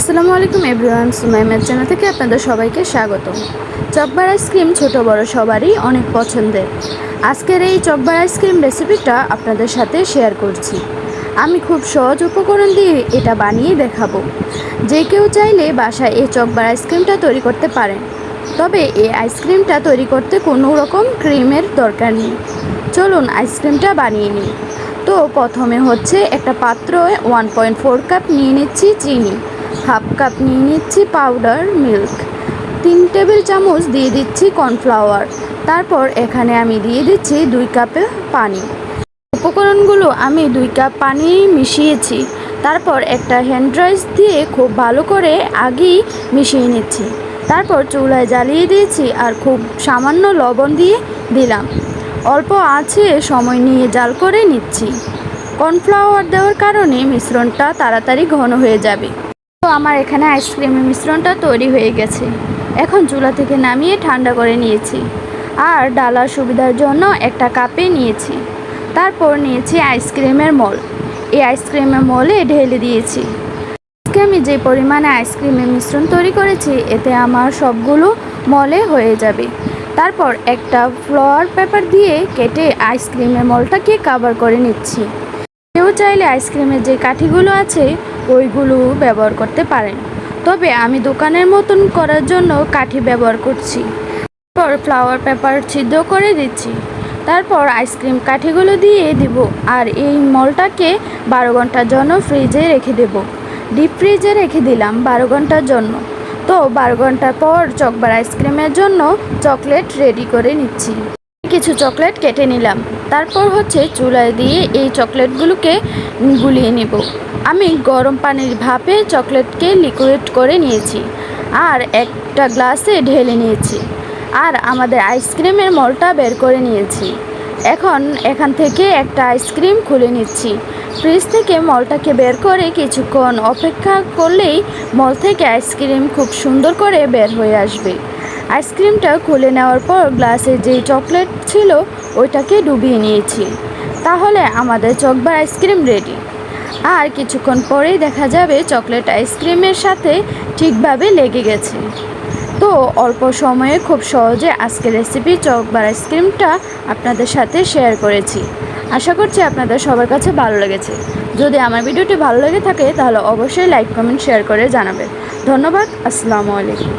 আসসালামু আলাইকুম everyone, সুমাইমার channel থেকে আপনাদের সবাইকে স্বাগত। চকবার আইসক্রিম ছোট বড় সবারই অনেক পছন্দের। আজকের এই চকবার আইসক্রিম রেসিপিটা আপনাদের সাথে শেয়ার করছি। আমি খুব সহজ উপকরণ দিয়ে এটা বানিয়ে দেখাবো। যে কেউ চাইলে বাসায় এই চকবার আইসক্রিমটা তৈরি করতে পারেন। তবে এই আইসক্রিমটা তৈরি করতে কোনো রকম ক্রিমের দরকার নেই। চলুন আইসক্রিমটা বানিয়ে নিই। তো প্রথমে হচ্ছে একটা পাত্রে 1.4 কাপ নিয়ে নিচ্ছি চিনি, হাফ কাপ নিয়ে নিচ্ছি পাউডার মিল্ক, 3 টেবিল চামচ দিয়ে দিচ্ছি কর্নফ্লাওয়ার। তারপর এখানে আমি দিয়ে দিচ্ছি 2 কাপে পানি। উপকরণগুলো আমি 2 কাপ পানি মিশিয়েছি। তারপর একটা হ্যান্ড ড্রাইস দিয়ে খুব ভালো করে আগেই মিশিয়ে নিচ্ছি। তারপর চুলায় জ্বালিয়ে দিয়েছি আর খুব সামান্য লবণ দিয়ে দিলাম। অল্প আঁচে সময় নিয়ে জাল করে নিচ্ছি। কর্নফ্লাওয়ার দেওয়ার কারণে মিশ্রণটা তাড়াতাড়ি ঘন হয়ে যাবে। তো আমার এখানে আইসক্রিমের মিশ্রণটা তৈরি হয়ে গেছে। এখন চুলা থেকে নামিয়ে ঠান্ডা করে নিয়েছি আর ডালার সুবিধার জন্য একটা কাপে নিয়েছি। তারপর নিয়েছি আইসক্রিমের মল। এই আইসক্রিমের মলে ঢেলে দিয়েছি। আজকে আমি যে পরিমাণে আইসক্রিমের মিশ্রণ তৈরি করেছি এতে আমার সবগুলো মলে হয়ে যাবে। তারপর একটা ফ্লাওয়ার পেপার দিয়ে কেটে আইসক্রিমের মলটাকে কভার করে নিচ্ছি। কেউ চাইলে আইসক্রিমের যে কাঠিগুলো আছে ওইগুলো ব্যবহার করতে পারেন, তবে আমি দোকানের মতন করার জন্য কাঠি ব্যবহার করছি। তারপর ফ্লাওয়ার পেপার ছিদ্র করে দিচ্ছি। তারপর আইসক্রিম কাঠিগুলো দিয়ে দিব আর এই মলটাকে 12 ঘন্টার জন্য ফ্রিজে রেখে দেব। ডিপ ফ্রিজে রেখে দিলাম 12 ঘন্টার জন্য। তো 12 ঘন্টা পর চকবার আইসক্রিমের জন্য চকলেট রেডি করে নিচ্ছি। কিছু চকলেট কেটে নিলাম। তারপর হচ্ছে চুলায় দিয়ে এই চকলেটগুলোকে গুলিয়ে নেব। আমি গরম পানির ভাপে চকলেটকে লিকুইড করে নিয়েছি আর একটা গ্লাসে ঢেলে নিয়েছি আর আমাদের আইসক্রিমের মলটা বের করে নিয়েছি। এখন এখান থেকে একটা আইসক্রিম খুলে নিচ্ছি। ফ্রিজ থেকে মলটাকে বের করে কিছুক্ষণ অপেক্ষা করলেই মল থেকে আইসক্রিম খুব সুন্দর করে বের হয়ে আসবে। আইসক্রিমটা খুলে নেওয়ার পর গ্লাসে যেই চকলেট ছিল ওইটাকে ডুবিয়ে নিয়েছি। তাহলে আমাদের চকবার আইসক্রিম রেডি। আর কিছুক্ষণ পরেই দেখা যাবে চকলেট আইসক্রিমের সাথে ঠিকভাবে লেগে গেছে। তো অল্প সময়ে খুব সহজে আজকের রেসিপি চকবার আইসক্রিমটা আপনাদের সাথে শেয়ার করেছি। আশা করছি আপনাদের সবার কাছে ভালো লেগেছে। যদি আমার ভিডিওটি ভালো লেগে থাকে তাহলে অবশ্যই লাইক কমেন্ট শেয়ার করে জানাবেন। ধন্যবাদ। আসসালামু আলাইকুম।